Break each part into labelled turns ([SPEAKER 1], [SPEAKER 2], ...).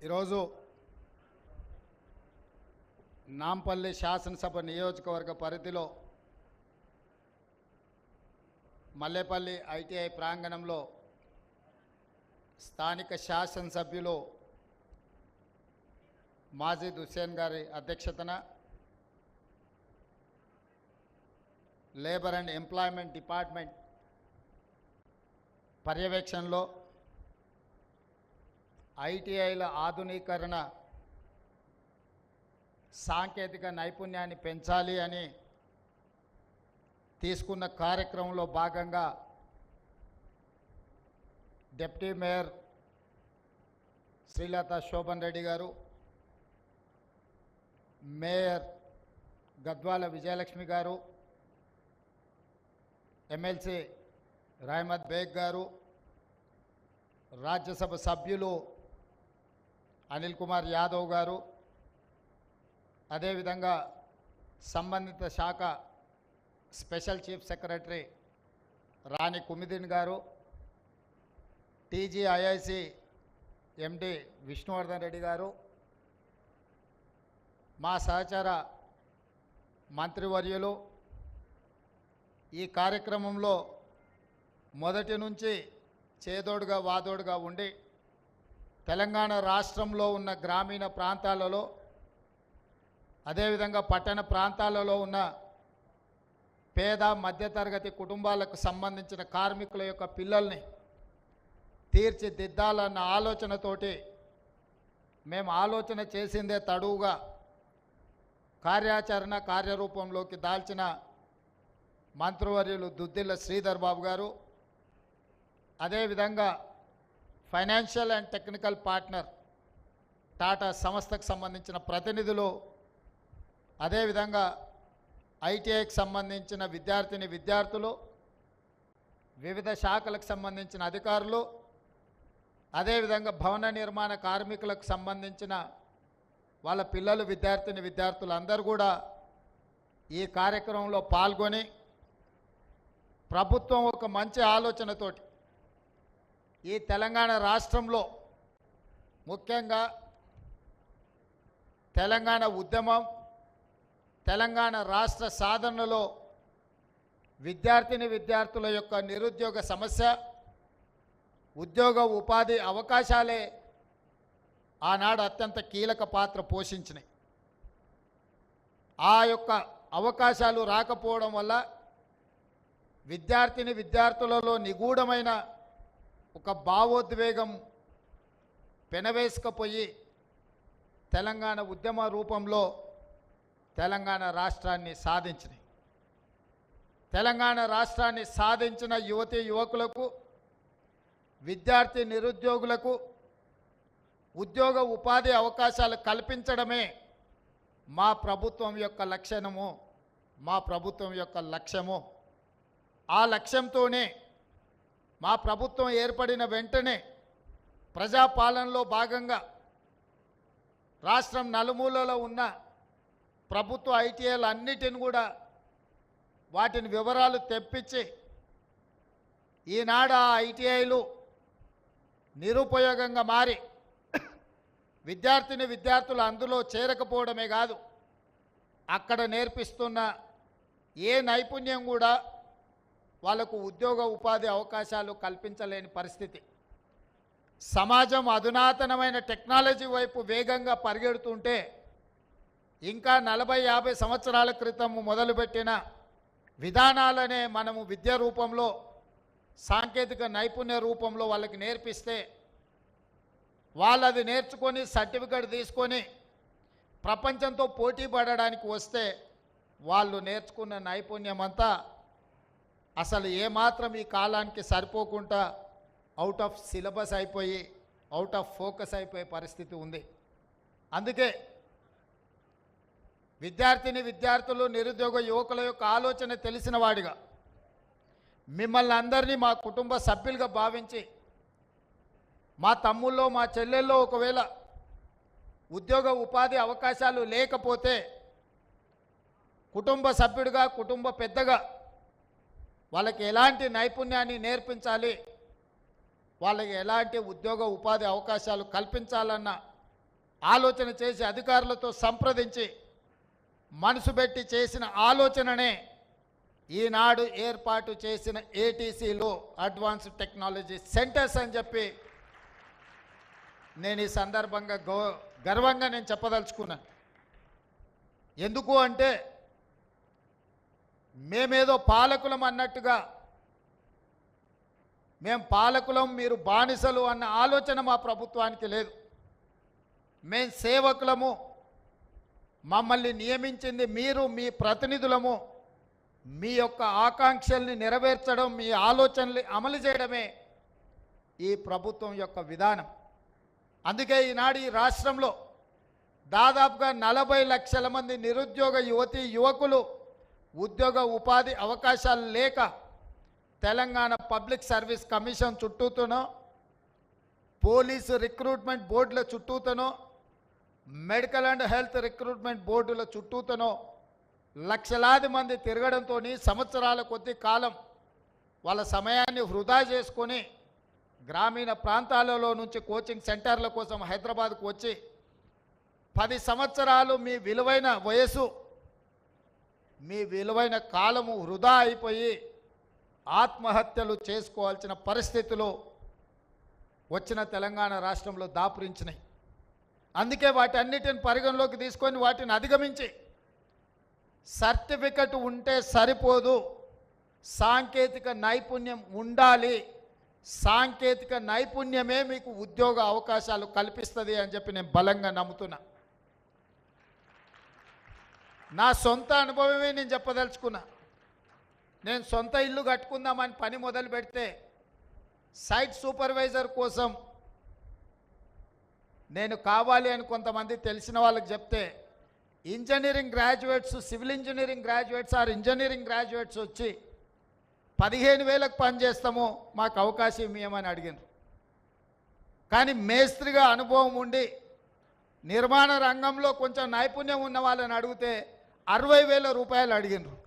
[SPEAKER 1] ఈరోజు నాంపల్లి శాసనసభ నియోజకవర్గ పరిధిలో మల్లేపల్లి ఐటీఐ ప్రాంగణంలో స్థానిక శాసనసభ్యులు మాజిద్ హుస్సేన్ గారి అధ్యక్షతన లేబర్ అండ్ ఎంప్లాయ్మెంట్ డిపార్ట్మెంట్ పర్యవేక్షణలో ఐటీఐల ఆధునీకరణ సాంకేతిక నైపుణ్యాన్ని పెంచాలి అని తీసుకున్న కార్యక్రమంలో భాగంగా డిప్యూటీ మేయర్ శ్రీలత శోభన్ రెడ్డి గారు, మేయర్ గద్వాల విజయలక్ష్మి గారు, ఎమ్మెల్సీ రహమత్ బేగ్ గారు, రాజ్యసభ సభ్యులు అనిల్ కుమార్ యాదవ్ గారు, అదేవిధంగా సంబంధిత శాఖ స్పెషల్ చీఫ్ సెక్రటరీ రాణి కుమిదిన్ గారు, టీజీఐఐసి ఎండి విష్ణువర్ధన్ రెడ్డి గారు, మా సహచర మంత్రివర్యులు ఈ కార్యక్రమంలో మొదటి నుంచి చేదోడుగా వాదోడుగా ఉండి తెలంగాణ రాష్ట్రంలో ఉన్న గ్రామీణ ప్రాంతాలలో అదేవిధంగా పట్టణ ప్రాంతాలలో ఉన్న పేద మధ్యతరగతి కుటుంబాలకు సంబంధించిన కార్మికుల యొక్క పిల్లల్ని తీర్చిదిద్దాలన్న ఆలోచనతోటి మేము ఆలోచన చేసిందే తడువుగా కార్యాచరణ కార్యరూపంలోకి దాల్చిన మంత్రివర్యులు దుద్దిల్ల శ్రీధర్ బాబు గారు, అదేవిధంగా financial and technical partner Tata సంస్థకు సంబంధించిన ప్రతినిధులు, అదేవిధంగా ఐటీఐకి సంబంధించిన విద్యార్థులు, వివిధ శాఖలకు సంబంధించిన అధికారులు, అదేవిధంగా భవన నిర్మాణ కార్మికులకు సంబంధించిన వాళ్ళ పిల్లలు విద్యార్థులు అందరూ కూడా ఈ కార్యక్రమంలో పాల్గొని ప్రభుత్వం ఒక మంచి ఆలోచనతోటి ఈ తెలంగాణ రాష్ట్రంలో ముఖ్యంగా తెలంగాణ ఉద్యమం, తెలంగాణ రాష్ట్ర సాధనలో విద్యార్థుల యొక్క నిరుద్యోగ సమస్య, ఉద్యోగ ఉపాధి అవకాశాలే ఆనాడు అత్యంత కీలక పాత్ర పోషించినాయి. ఆ యొక్క అవకాశాలు రాకపోవడం వల్ల విద్యార్థులలో నిగూఢమైన ఒక భావోద్వేగం పెనవేసుకపోయి తెలంగాణ ఉద్యమ రూపంలో తెలంగాణ రాష్ట్రాన్ని సాధించినాయి. తెలంగాణ రాష్ట్రాన్ని సాధించిన యువతీ యువకులకు, నిరుద్యోగులకు ఉద్యోగ ఉపాధి అవకాశాలు కల్పించడమే మా ప్రభుత్వం యొక్క లక్ష్యము, మా ప్రభుత్వం యొక్క లక్ష్యము. ఆ లక్ష్యంతోనే మా ప్రభుత్వం ఏర్పడిన వెంటనే ప్రజాపాలనలో భాగంగా రాష్ట్రం నలుమూలలో ఉన్న ప్రభుత్వ ఐటీఐలు అన్నిటిని కూడా వాటిని వివరాలు తెప్పించి ఈనాడు ఆ ఐటీఐలు నిరుపయోగంగా మారి విద్యార్థులు అందులో చేరకపోవడమే కాదు, అక్కడ నేర్పిస్తున్న ఏ నైపుణ్యం కూడా వాళ్ళకు ఉద్యోగ ఉపాధి అవకాశాలు కల్పించలేని పరిస్థితి. సమాజం అధునాతనమైన టెక్నాలజీ వైపు వేగంగా పరిగెడుతుంటే ఇంకా 40-50 సంవత్సరాల క్రితం మొదలుపెట్టిన విధానాలనే మనము విద్య రూపంలో, సాంకేతిక నైపుణ్య రూపంలో వాళ్ళకి నేర్పిస్తే వాళ్ళు అది నేర్చుకొని సర్టిఫికేట్ తీసుకొని ప్రపంచంతో పోటీ పడడానికి వస్తే వాళ్ళు నేర్చుకున్న నైపుణ్యం అంతా అసలు ఏమాత్రం ఈ కాలానికి సరిపోకుండా అవుట్ ఆఫ్ సిలబస్ అయిపోయి, అవుట్ ఆఫ్ ఫోకస్ అయిపోయే పరిస్థితి ఉంది. అందుకే విద్యార్థులు, నిరుద్యోగ యువకుల యొక్క ఆలోచన తెలిసిన వాడిగా మిమ్మల్ని అందరినీ మా కుటుంబ సభ్యులుగా భావించి, మా తమ్ముల్లో మా చెల్లెల్లో ఒకవేళ ఉద్యోగ ఉపాధి అవకాశాలు లేకపోతే కుటుంబ సభ్యుడిగా, కుటుంబ పెద్దగా వాళ్ళకి ఎలాంటి నైపుణ్యాన్ని నేర్పించాలి, వాళ్ళకి ఎలాంటి ఉద్యోగ ఉపాధి అవకాశాలు కల్పించాలన్న ఆలోచన చేసి అధికారులతో సంప్రదించి మనసు పెట్టి చేసిన ఆలోచననే ఈనాడు ఏర్పాటు చేసిన ఏటీసీలో అడ్వాన్స్డ్ టెక్నాలజీ సెంటర్స్ అని చెప్పి నేను ఈ సందర్భంగా గర్వంగా నేను చెప్పదలుచుకున్నాను. ఎందుకు అంటే మేమేదో పాలకులం అన్నట్టుగా, మేము పాలకులం మీరు బానిసలు అన్న ఆలోచన మా ప్రభుత్వానికి లేదు. మేము సేవకులము, మమ్మల్ని నియమించింది మీరు, మీ ప్రతినిధులము. మీ యొక్క ఆకాంక్షల్ని నెరవేర్చడం, మీ ఆలోచనల్ని అమలు చేయడమే ఈ ప్రభుత్వం యొక్క విధానం. అందుకే ఈనాడు ఈ రాష్ట్రంలో దాదాపుగా 40 లక్షల మంది నిరుద్యోగ యువతీ యువకులు ఉద్యోగ ఉపాధి అవకాశాలు లేక తెలంగాణ పబ్లిక్ సర్వీస్ కమిషన్ చుట్టూతోనో, పోలీసు రిక్రూట్మెంట్ బోర్డుల చుట్టూతోనో, మెడికల్ అండ్ హెల్త్ రిక్రూట్మెంట్ బోర్డుల చుట్టూతోనో లక్షలాది మంది తిరగడంతో సంవత్సరాల కొద్ది కాలం వాళ్ళ సమయాన్ని వృధా చేసుకొని గ్రామీణ ప్రాంతాలలో నుంచి కోచింగ్ సెంటర్ల కోసం హైదరాబాద్కు వచ్చి 10 సంవత్సరాలు మీ విలువైన వయసు, మీ విలువైన కాలము వృధా అయిపోయి ఆత్మహత్యలు చేసుకోవాల్సిన పరిస్థితులు వచ్చిన తెలంగాణ రాష్ట్రంలో దాపురించినాయి. అందుకే వాటన్నిటిని పరిగణలోకి తీసుకొని వాటిని అధిగమించి సర్టిఫికెట్ ఉంటే సరిపోదు, సాంకేతిక నైపుణ్యం ఉండాలి, సాంకేతిక నైపుణ్యమే మీకు ఉద్యోగ అవకాశాలు కల్పిస్తుంది అని చెప్పి నేను బలంగా నమ్ముతున్నా. నా సొంత అనుభవమే నేను చెప్పదలుచుకున్నా. నేను సొంత ఇల్లు కట్టుకుందామని పని మొదలు పెడితే సైట్ సూపర్వైజర్ కోసం నేను కావాలి అని కొంతమంది తెలిసిన వాళ్ళకి చెప్తే engineering graduates, civil engineering graduates or engineering graduates వచ్చి 15,000కు పని చేస్తాము, మాకు అవకాశం ఇవ్వమని అడిగినారు. కానీ మేస్త్రిగా అనుభవం ఉండి నిర్మాణ రంగంలో కొంచెం నైపుణ్యం ఉన్న వాళ్ళని అడిగితే 60,000 రూపాయలు అడిగినారు.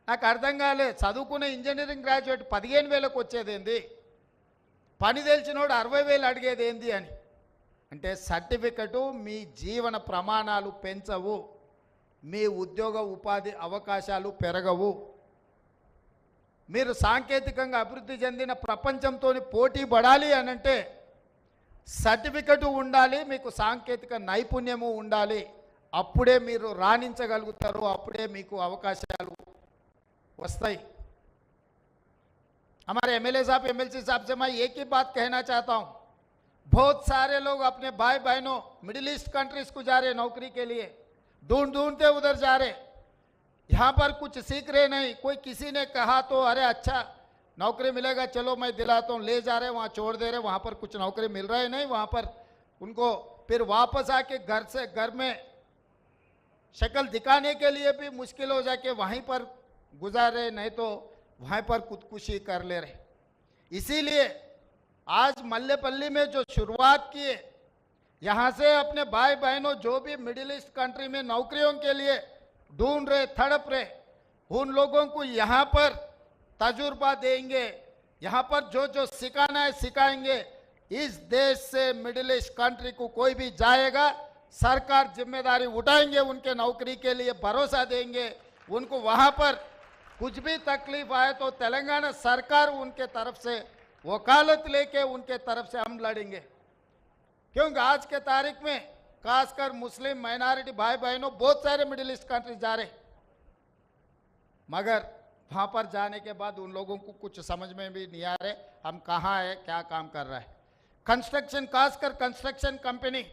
[SPEAKER 1] నాకు అర్థం కాలే, చదువుకునే ఇంజనీరింగ్ గ్రాడ్యుయేట్ 15,000కు వచ్చేదేంది, పని తెలిసినోడు 60,000 అడిగేది ఏంది అని. అంటే సర్టిఫికెటు మీ జీవన ప్రమాణాలు పెంచవు, మీ ఉద్యోగ ఉపాధి అవకాశాలు పెరగవు. మీరు సాంకేతికంగా అభివృద్ధి చెందిన ప్రపంచంతో పోటీ పడాలి అనంటే సర్టిఫికెట్ ఉండాలి, మీకు సాంకేతిక నైపుణ్యము ఉండాలి. అప్పుడే మీరు రాణించగలుగుతారు, అప్పుడే మీకు అవకాశాలు वस्ताई। हमारे एमएलए साहब एमएलसी साहब से मैं एक ही बात कहना चाहता हूँ, बहुत सारे लोग अपने भाई बहनों मिडिल ईस्ट कंट्रीज को जा रहे नौकरी के लिए, ढूंढते उधर जा रहे, यहाँ पर कुछ सीख रहे नहीं। कोई किसी ने कहा तो अरे अच्छा नौकरी मिलेगा चलो मैं दिलाता हूँ, ले जा रहे वहाँ छोड़ दे रहे, वहाँ पर कुछ नौकरी मिल रहा है नहीं, वहाँ पर उनको फिर वापस आके घर में शक्ल दिखाने के लिए भी मुश्किल हो जाके वहीं पर गुजार रहे, नहीं तो वहीं पर खुदकुशी कर ले रहे। इसीलिए आज मल्लेपल्ली में जो शुरुआत किए, यहाँ से अपने भाई बहनों जो भी मिडिल ईस्ट कंट्री में नौकरियों के लिए ढूंढ रहे, तड़प रहे, उन लोगों को यहाँ पर तजुर्बा देंगे, यहाँ पर जो जो सिखाना है सिखाएंगे। इस देश से मिडिल ईस्ट कंट्री को कोई भी जाएगा, सरकार जिम्मेदारी उठाएंगे, उनके नौकरी के लिए भरोसा देंगे, उनको वहाँ पर कुछ भी तकलीफ आए तो तेलंगाना सरकार उनके तरफ से वकालत लेके उनके तरफ से हम लड़ेंगे। क्योंकि आज के तारीख में खासकर मुस्लिम माइनॉरिटी भाई बहनों बहुत सारे मिडिल ईस्ट कंट्री जा रहे, मगर वहाँ पर जाने के बाद उन लोगों को कुछ समझ में भी नहीं आ रहे हम कहाँ है, क्या काम कर रहा है। कंस्ट्रक्शन, खासकर कंस्ट्रक्शन कंपनी,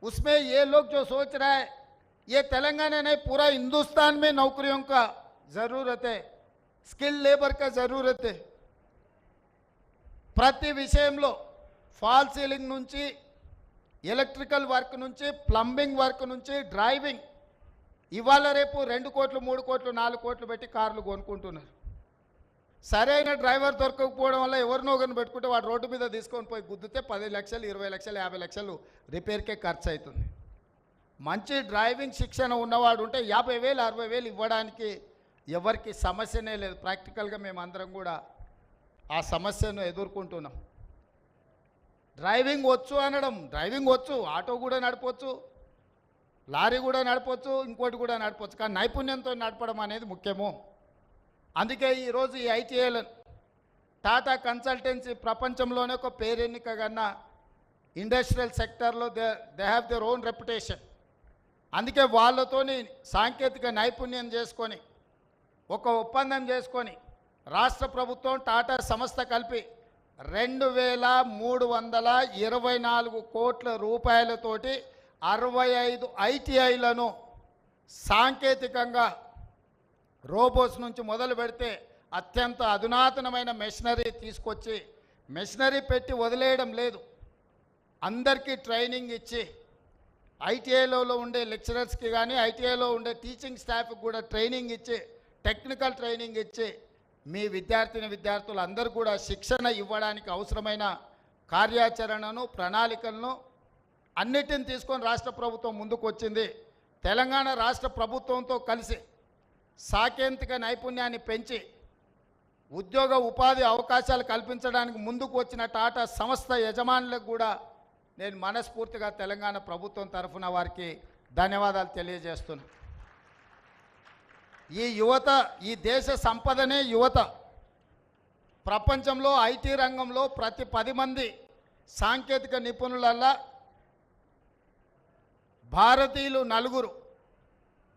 [SPEAKER 1] उसमें ये लोग जो सोच रहा है, ये तेलंगाना नहीं पूरा हिंदुस्तान में नौकरियों का जरूरत है, स्किल लेबर का जरूरत है। ప్రతి విషయంలో ఫాల్ సీలింగ్ నుంచి ఎలక్ట్రికల్ వర్క్ నుంచి ప్లంబింగ్ వర్క్ నుంచి డ్రైవింగ్, ఇవాళ రేపు 2 కోట్లు 3 కోట్లు 4 కోట్లు పెట్టి కార్లు కొనుక్కుంటున్నారు. సరైన డ్రైవర్ దొరకకపోవడం వల్ల ఎవరినో ఒకరిని పెట్టుకుంటే వాడు రోడ్డు మీద తీసుకొని పోయి గుద్దితే 10 లక్షలు 20 లక్షలు 50 లక్షలు రిపేర్కే ఖర్చు అవుతుంది. మంచి డ్రైవింగ్ శిక్షణ ఉన్నవాడు ఉంటే 50,000 60,000 ఇవ్వడానికి ఎవరికి సమస్యనే లేదు. ప్రాక్టికల్గా మేమందరం కూడా ఆ సమస్యను ఎదుర్కొంటున్నాం. డ్రైవింగ్ వచ్చు అనడం, డ్రైవింగ్ వచ్చు, ఆటో కూడా నడపవచ్చు, లారీ కూడా నడపవచ్చు, ఇంకోటి కూడా నడపవచ్చు, కానీ నైపుణ్యంతో నడపడం అనేది ముఖ్యము. అందుకే ఈరోజు ఈ ఐటీఐల టాటా కన్సల్టెన్సీ ప్రపంచంలోనే ఒక పేరెన్నిక కన్న ఇండస్ట్రియల్ సెక్టర్లో they have their own reputation. అందుకే వాళ్ళతోని సాంకేతిక నైపుణ్యం చేసుకొని ఒక ఒప్పందం చేసుకొని రాష్ట్ర ప్రభుత్వం టాటా సంస్థ కలిపి 2324 కోట్ల రూపాయలతోటి 65 ఐటీఐలను సాంకేతికంగా రోబోట్స్ నుంచి మొదలు పెడితే అత్యంత అధునాతనమైన మెషినరీ తీసుకొచ్చి, మెషినరీ పెట్టి వదిలేయడం లేదు, అందరికీ ట్రైనింగ్ ఇచ్చి, ఐటీఐలో ఉండే లెక్చరర్స్కి కానీ ఐటీఐలో ఉండే టీచింగ్ స్టాఫ్కి కూడా ట్రైనింగ్ ఇచ్చి, టెక్నికల్ ట్రైనింగ్ ఇచ్చి, మీ విద్యార్థులు అందరూ కూడా శిక్షణ ఇవ్వడానికి అవసరమైన కార్యాచరణను, ప్రణాళికలను అన్నిటిని తీసుకొని రాష్ట్ర ప్రభుత్వం ముందుకు వచ్చింది. తెలంగాణ రాష్ట్ర ప్రభుత్వంతో కలిసి సాంకేతిక నైపుణ్యాన్ని పెంచి ఉద్యోగ ఉపాధి అవకాశాలు కల్పించడానికి ముందుకు వచ్చిన టాటా సంస్థ యజమానులకు కూడా నేను మనస్ఫూర్తిగా తెలంగాణ ప్రభుత్వం తరఫున వారికి ధన్యవాదాలు తెలియజేస్తున్నాను. ఈ యువత, ఈ దేశ సంపదనే యువత. ప్రపంచంలో ఐటీ రంగంలో ప్రతి 10 మంది సాంకేతిక నిపుణులల్లా భారతీయులు 4,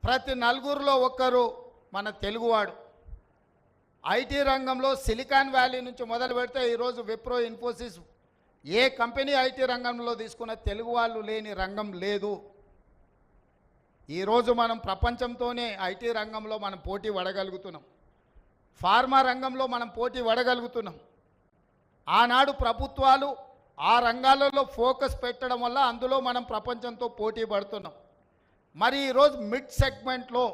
[SPEAKER 1] ప్రతి 4లో ఒక్కరు మన తెలుగువాడు. ఐటీ రంగంలో సిలికాన్ వ్యాలీ నుంచి మొదలు పెడితే ఈరోజు విప్రో, ఇన్ఫోసిస్, ఏ కంపెనీ ఐటీ రంగంలో తీసుకున్న తెలుగు వాళ్ళు లేని రంగం లేదు. ఈరోజు మనం ప్రపంచంతోనే ఐటీ రంగంలో మనం పోటీ పడగలుగుతున్నాం, ఫార్మా రంగంలో మనం పోటీ పడగలుగుతున్నాం. ఆనాడు ప్రభుత్వాలు ఆ రంగాలలో ఫోకస్ పెట్టడం వల్ల అందులో మనం ప్రపంచంతో పోటీ పడుతున్నాం. మరి ఈరోజు మిడ్ సెగ్మెంట్లో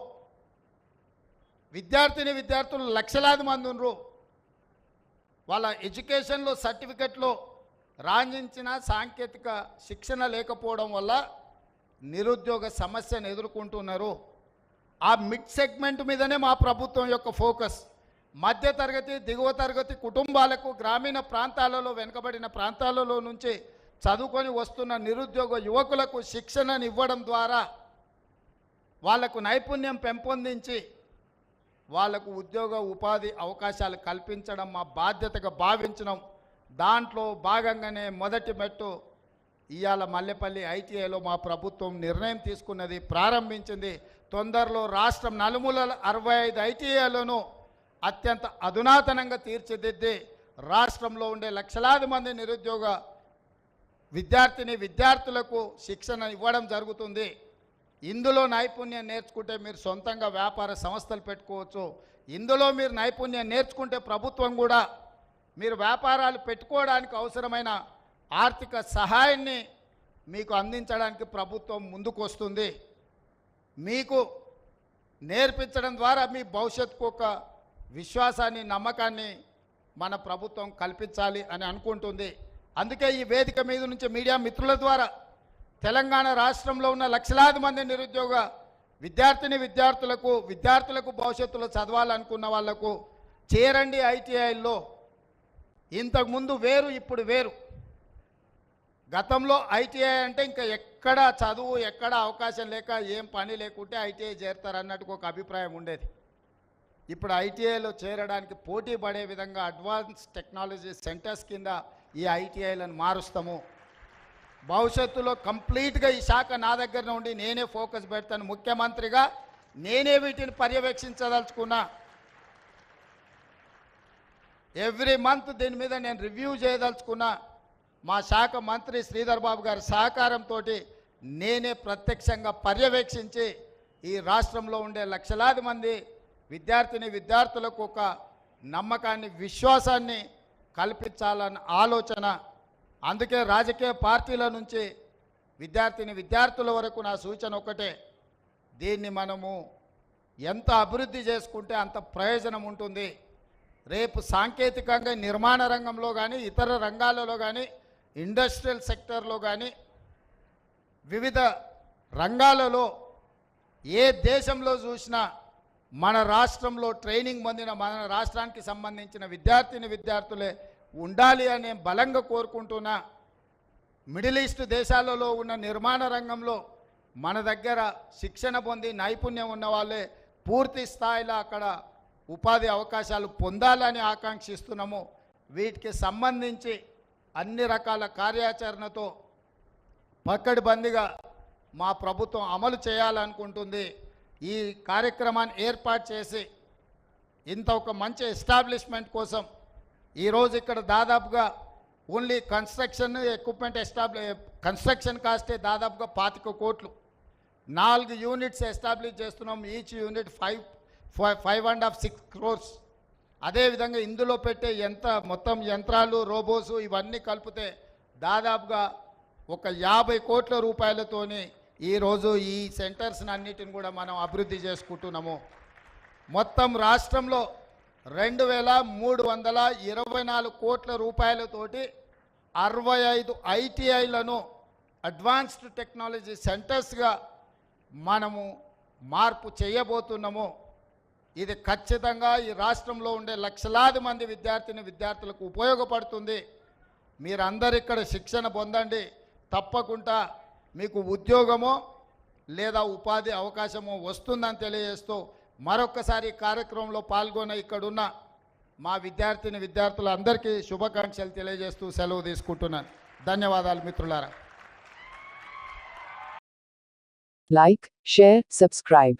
[SPEAKER 1] విద్యార్థులు లక్షలాది మంది ఉన్నారు. వాళ్ళ ఎడ్యుకేషన్లో సర్టిఫికెట్లో రాణించిన సాంకేతిక శిక్షణ లేకపోవడం వల్ల నిరుద్యోగ సమస్యను ఎదుర్కొంటున్నారు. ఆ మిడ్ సెగ్మెంట్ మీదనే మా ప్రభుత్వం యొక్క ఫోకస్. మధ్యతరగతి, దిగువ తరగతి కుటుంబాలకు, గ్రామీణ ప్రాంతాలలో, వెనుకబడిన ప్రాంతాలలో నుంచి చదువుకొని వస్తున్న నిరుద్యోగ యువకులకు శిక్షణను ఇవ్వడం ద్వారా వాళ్లకు నైపుణ్యం పెంపొందించి వాళ్లకు ఉద్యోగ ఉపాధి అవకాశాలు కల్పించడం మా బాధ్యతగా భావించడం. దాంట్లో భాగంగానే మొదటి మెట్టు ఇవాళ మల్లెపల్లి ఐటీఐలో మా ప్రభుత్వం నిర్ణయం తీసుకున్నది, ప్రారంభించింది. తొందరలో రాష్ట్రం నలుమూలల 65 ఐటీఐలను అత్యంత అధునాతనంగా తీర్చిదిద్ది రాష్ట్రంలో ఉండే లక్షలాది మంది నిరుద్యోగ విద్యార్థులకు శిక్షణ ఇవ్వడం జరుగుతుంది. ఇందులో నైపుణ్యం నేర్చుకుంటే మీరు సొంతంగా వ్యాపార సంస్థలు పెట్టుకోవచ్చు. ఇందులో మీరు నైపుణ్యం నేర్చుకుంటే ప్రభుత్వం కూడా మీరు వ్యాపారాలు పెట్టుకోవడానికి అవసరమైన ఆర్థిక సహాయాన్ని మీకు అందించడానికి ప్రభుత్వం ముందుకు వస్తుంది. మీకు నేర్పించడం ద్వారా మీ భవిష్యత్తుకు ఒక విశ్వాసాన్ని, నమ్మకాన్ని మన ప్రభుత్వం కల్పించాలి అని అనుకుంటుంది. అందుకే ఈ వేదిక మీద నుంచి మీడియా మిత్రుల ద్వారా తెలంగాణ రాష్ట్రంలో ఉన్న లక్షలాది మంది నిరుద్యోగ విద్యార్థులకు భవిష్యత్తులో చదవాలనుకున్న వాళ్లకు చేరండి ఐటీఐల్లో. ఇంతకుముందు వేరు, ఇప్పుడు వేరు. గతంలో ఐటీఐ అంటే ఇంకా ఎక్కడ చదువు, ఎక్కడ అవకాశం లేక, ఏం పని లేకుంటే ఐటీఐ చేరతారన్నట్టు ఒక అభిప్రాయం ఉండేది. ఇప్పుడు ఐటీఐలో చేరడానికి పోటీ పడే విధంగా అడ్వాన్స్ టెక్నాలజీ సెంటర్స్ కింద ఈ ఐటీఐలను మారుస్తాము. భవిష్యత్తులో కంప్లీట్గా ఈ శాఖ నా దగ్గర నుండి నేనే ఫోకస్ పెడతాను. ముఖ్యమంత్రిగా నేనే వీటిని పర్యవేక్షించదలుచుకున్నా. ఎవ్రీ మంత్ దీని మీద నేను రివ్యూ చేయదలుచుకున్నా. మా శాఖ మంత్రి శ్రీధర్ బాబు గారి సహకారంతో నేనే ప్రత్యక్షంగా పర్యవేక్షించి ఈ రాష్ట్రంలో ఉండే లక్షలాది మంది విద్యార్థులకు ఒక నమ్మకాన్ని, విశ్వాసాన్ని కల్పించాలన్న ఆలోచన. అందుకే రాజకీయ పార్టీల నుంచి విద్యార్థుల వరకు నా సూచన ఒకటే, దీన్ని మనము ఎంత అభివృద్ధి చేసుకుంటే అంత ప్రయోజనం ఉంటుంది. రేపు సాంకేతికంగా నిర్మాణ రంగంలో కానీ, ఇతర రంగాలలో కానీ, ఇండస్ట్రియల్ సెక్టర్లో కానీ, వివిధ రంగాలలో ఏ దేశంలో చూసినా మన రాష్ట్రంలో ట్రైనింగ్ పొందిన, మన రాష్ట్రానికి సంబంధించిన విద్యార్థులే ఉండాలి అని బలంగా కోరుకుంటున్నా. మిడిల్ ఈస్ట్ దేశాలలో ఉన్న నిర్మాణ రంగంలో మన దగ్గర శిక్షణ పొంది నైపుణ్యం ఉన్న వాళ్ళే పూర్తి స్థాయిలో అక్కడ ఉపాధి అవకాశాలు పొందాలని ఆకాంక్షిస్తున్నాము. వీటికి సంబంధించి అన్ని రకాల కార్యాచరణతో పకడ్బందీగా మా ప్రభుత్వం అమలు చేయాలనుకుంటుంది. ఈ కార్యక్రమాన్ని ఏర్పాటు చేసి ఇంత ఒక మంచి ఎస్టాబ్లిష్మెంట్ కోసం ఈరోజు ఇక్కడ దాదాపుగా ఓన్లీ కన్స్ట్రక్షన్ ఎక్విప్మెంట్ కన్స్ట్రక్షన్ కాస్టే దాదాపుగా 25 కోట్లు. 4 యూనిట్స్ ఎస్టాబ్లిష్ చేస్తున్నాం. Each unit 5.5-6 crores. అదేవిధంగా ఇందులో పెట్టే మొత్తం యంత్రాలు, రోబోసు ఇవన్నీ కలిపితే దాదాపుగా ఒక 50 కోట్ల రూపాయలతోని ఈరోజు ఈ సెంటర్స్ని అన్నిటిని కూడా మనం అభివృద్ధి చేసుకుంటున్నాము. మొత్తం రాష్ట్రంలో 2,324 కోట్ల రూపాయలతోటి 65 ఐటీఐలను అడ్వాన్స్డ్ టెక్నాలజీ సెంటర్స్గా మనము మార్పు చేయబోతున్నాము. ఇది ఖచ్చితంగా ఈ రాష్ట్రంలో ఉండే లక్షలాది మంది విద్యార్థులకు ఉపయోగపడుతుంది. మీరందరూ ఇక్కడ శిక్షణ పొందండి. తప్పకుండా మీకు ఉద్యోగమో లేదా ఉపాధి అవకాశమో వస్తుందని తెలియజేస్తూ మరొక్కసారి కార్యక్రమంలో పాల్గొన్న ఇక్కడున్న మా విద్యార్థులందరికీ శుభాకాంక్షలు తెలియజేస్తూ సెలవు తీసుకుంటున్నాను. ధన్యవాదాలు మిత్రులారా.
[SPEAKER 2] Like, share, subscribe.